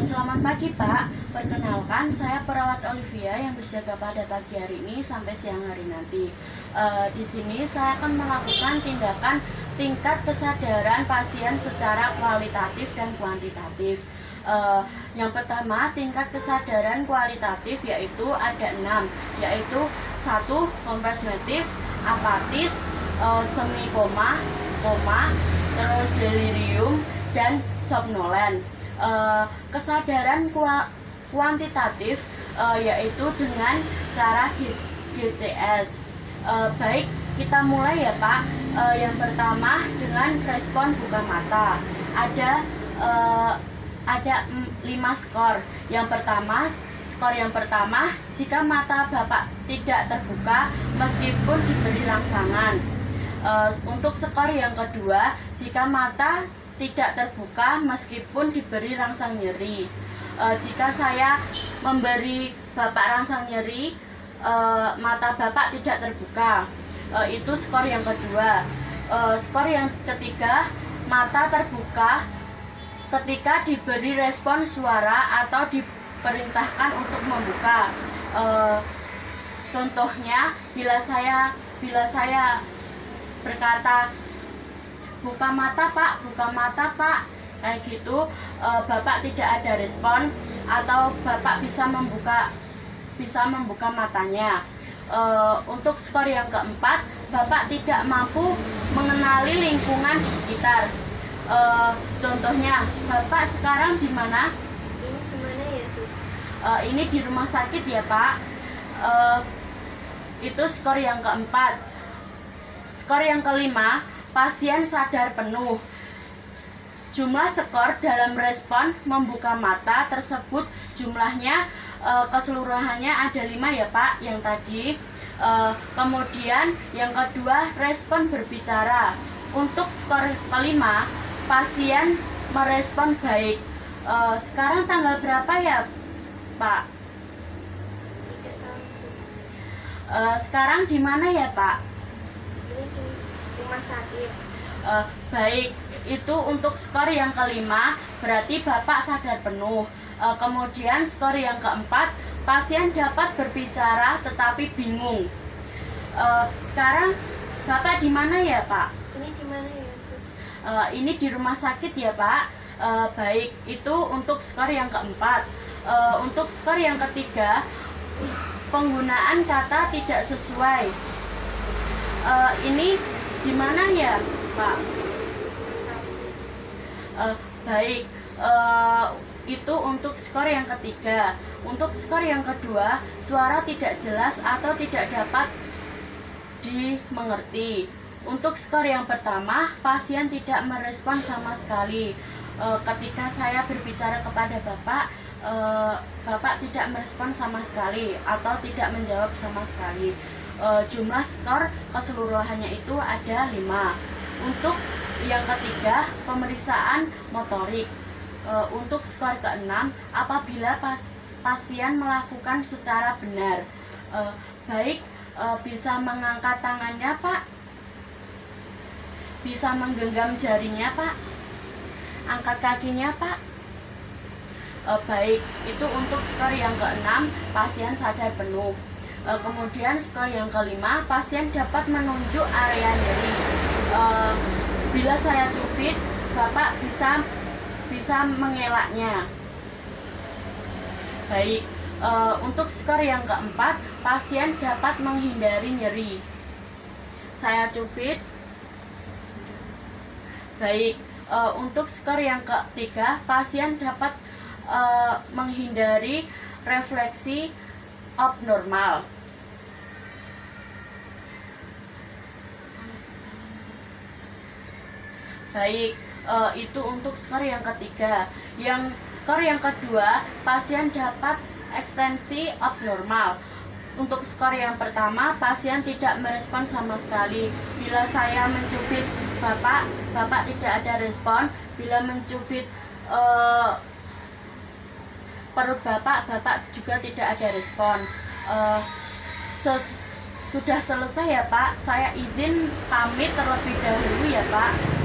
Selamat pagi Pak, perkenalkan saya perawat Olivia yang berjaga pada pagi hari ini sampai siang hari nanti. Di sini saya akan melakukan tindakan tingkat kesadaran pasien secara kualitatif dan kuantitatif. Yang pertama, tingkat kesadaran kualitatif yaitu ada 6, yaitu 1. Kompresnatif, apatis, semi koma, koma, terus delirium, dan somnolen. Kesadaran kuantitatif yaitu dengan cara GCS. Baik, kita mulai ya Pak. Yang pertama dengan respon buka mata. Ada 5 skor. Skor yang pertama, jika mata Bapak tidak terbuka meskipun diberi rangsangan. Untuk skor yang kedua, jika mata tidak terbuka meskipun diberi rangsang nyeri. Jika saya memberi Bapak rangsang nyeri, mata Bapak tidak terbuka, itu skor yang kedua. Skor yang ketiga, mata terbuka ketika diberi respon suara atau diperintahkan untuk membuka. Contohnya, bila saya berkata, buka mata Pak, kayak gitu, Bapak tidak ada respon, atau Bapak bisa membuka matanya. Untuk skor yang keempat, Bapak tidak mampu mengenali lingkungan di sekitar. Contohnya, Bapak sekarang di mana? Ini gimana ya, Sus? Ini di rumah sakit ya Pak. Itu skor yang keempat. Skor yang kelima, pasien sadar penuh. Jumlah skor dalam respon membuka mata tersebut jumlahnya keseluruhannya ada 5 ya Pak, yang tadi. Kemudian yang kedua, respon berbicara. Untuk skor kelima, pasien merespon baik. Sekarang tanggal berapa ya Pak? Tidak tahu. Sekarang di mana ya Pak? Ini di rumah sakit. Baik, itu untuk skor yang kelima, berarti Bapak sadar penuh. Kemudian skor yang keempat, pasien dapat berbicara tetapi bingung. Sekarang Bapak di mana ya Pak? Ini di mana ya, Sus? Ini di rumah sakit ya Pak. Baik, itu untuk skor yang keempat. Untuk skor yang ketiga, penggunaan kata tidak sesuai. Ini di mana ya Pak? Baik, itu untuk skor yang ketiga. Untuk skor yang kedua, suara tidak jelas atau tidak dapat dimengerti. Untuk skor yang pertama, pasien tidak merespon sama sekali. Ketika saya berbicara kepada Bapak, Bapak tidak merespon sama sekali atau tidak menjawab sama sekali. Jumlah skor keseluruhannya itu ada 5. Untuk yang ketiga, pemeriksaan motorik. Untuk skor ke-6, apabila pasien melakukan secara benar. Baik, bisa mengangkat tangannya Pak, bisa menggenggam jarinya Pak, angkat kakinya Pak. Baik, itu untuk skor yang ke-6, pasien sadar penuh. Kemudian skor yang kelima, pasien dapat menunjuk area nyeri. Bila saya cubit, Bapak bisa mengelaknya. Baik, untuk skor yang keempat, pasien dapat menghindari nyeri. Saya cubit. Baik, untuk skor yang ketiga, pasien dapat menghindari refleksi abnormal. Baik, itu untuk skor yang ketiga. Yang skor yang kedua, pasien dapat ekstensi abnormal. Untuk skor yang pertama, pasien tidak merespon sama sekali. Bila saya mencubit Bapak tidak ada respon. Bila mencubit perut Bapak juga tidak ada respon. Sudah selesai ya Pak, saya izin pamit terlebih dahulu ya Pak.